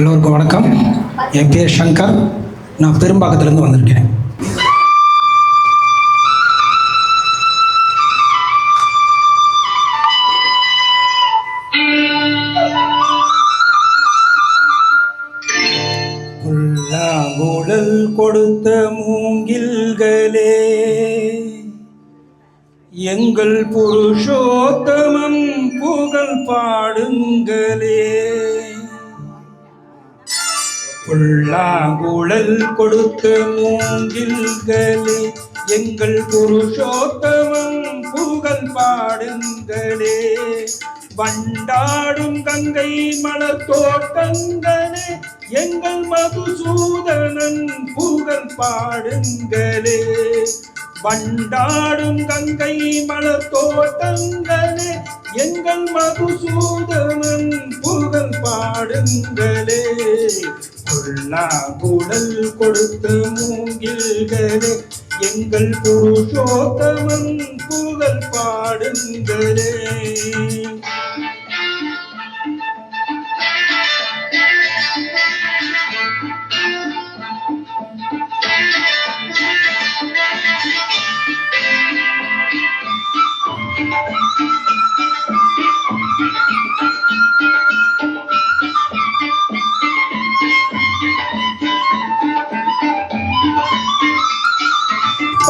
எல்லோருக்கும் வணக்கம். என் பேர் சங்கர். நான் பெரும்பாக்கத்திலேருந்து வந்திருக்கேன். புல்லாங்குழல் கொடுத்த மூங்கில்களே, எங்கள் புருஷோத்தமம் புகழ் பாடுங்களே. புல்லாங்குழல் கொடுத்த மூங்கில்களே, எங்கள் புருஷோத்தமம் புகழ் பாடுங்களே. வண்டாடும் கங்கை மலர் தோட்டங்களே, எங்கள் மதுசூதனன் புகழ் பாடுங்களே. வண்டாடும் கங்கை மலர் தோட்டங்களே, எங்கள் மதுசூதனன் புகழ் பாடுங்களே. புல்லாங்குழல் கொடுத்த மூங்கில்களே, எங்கள் புருஷோத்தமன் புகழ் பாடுங்களே.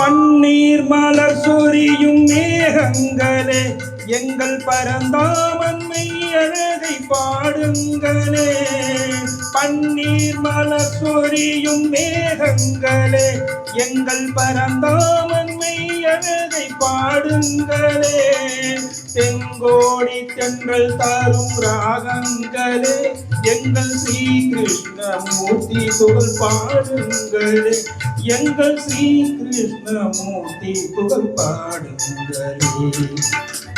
பன்னீர் மலர் சொரியும் மேகங்களே, எங்கள் பரந்தாமன்மை அழகை பாடுங்களே. பன்னீர் மலர் சொரியும் மேகங்களே, எங்கள் பரந்தாமன்மை அழகை பாடுங்களே. தெங்கோடி தென்றல் தரும் ராகங்களே, எங்கள் ஸ்ரீ கிருஷ்ணமூர்த்தி புகழ் பாடுங்களே. எங்கள் ஸ்ரீ கிருஷ்ணமூர்த்தி புகழ் பாடுங்களே.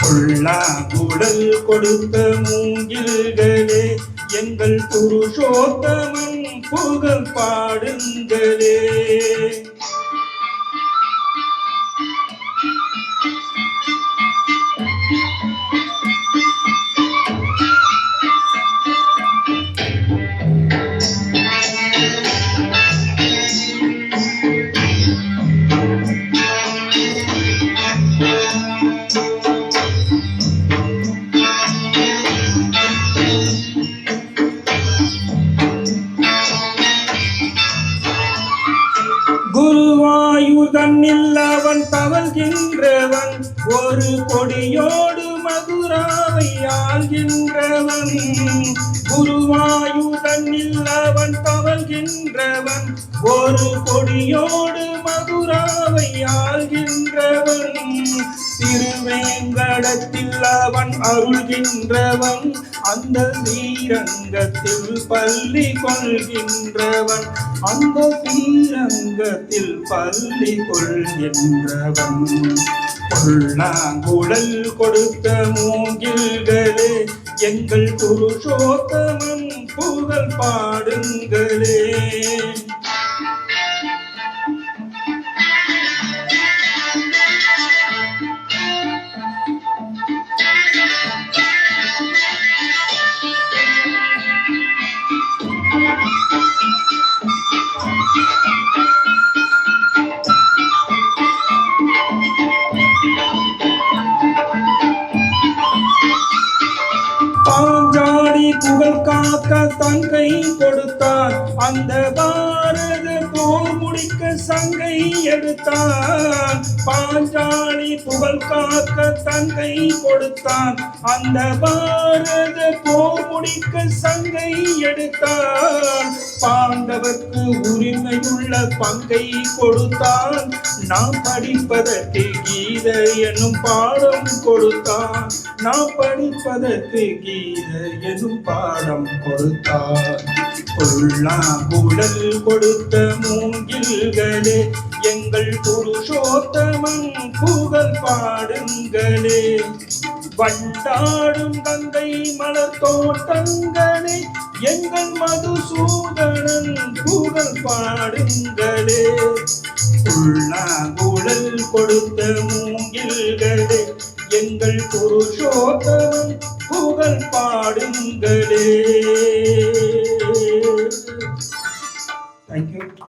புல்லாங்குழல் கொடுத்த மூங்கில்களே, எங்கள் புருஷோத்தமன் புகழ் பாடுங்களே. குருவாயூர் தன்னில் அவன் தவழ்கின்றவன், ஒரு கொடியோடு மதுராவை ஆள்கின்றவன். குருவாயூர் தன்னில் அவன் தவழ்கின்றவன், ஒரு கொடியோடு மதுராவை ஆள்கின்றவன். திருவேங்கடத்தில் அவன் அருள்கின்றவன், அந்த ஸ்ரீரங்கத்தில் பள்ளி கொள்கின்றவன். அந்த ஸ்ரீரங்கத்தில் பள்ளி கொள்கின்றவன். புல்லாங்குழல் கொடுத்த மூங்கில்களே, எங்கள் புருஷோத்தமன் புகழ் பாடுங்களே. பாஞ்சாலி புகழ் காக்க தன் கை கொடுத்தார், அந்த பாரத போர் முடிக்க சங்கை எடுத்தார். பாஞ்சாலி புகழ் காக்க தன் கை கொடுத்தார், அந்த பாரத போர் முடிக்க சங்கை எடுத்தார். பாண்டவர்க்கு உரிமையுள்ள பங்கை கொடுத்தார், நாம் படிப்பதற்கு கீதை எனும் பாடம் கொடுத்தார். நாம் படிப்பதற்கு கீதை எனும் பாடம் கொடுத்தார். புல்லாங்குழல் கொடுத்த மூங்கில்களே, எங்கள் புருஷோத்தமன் புகழ் பாடுங்களே. வண்டாடும் கங்கை மலர் தோட்டங்களே, எங்கள் மதுசூதனன் புகழ் பாடுங்களே. புல்லாங்குழல் கொடுத்த மூங்கில்களே, எங்கள் புருஷோத்தமன் புகழ் பாடுங்களே. தேங்க்யூ.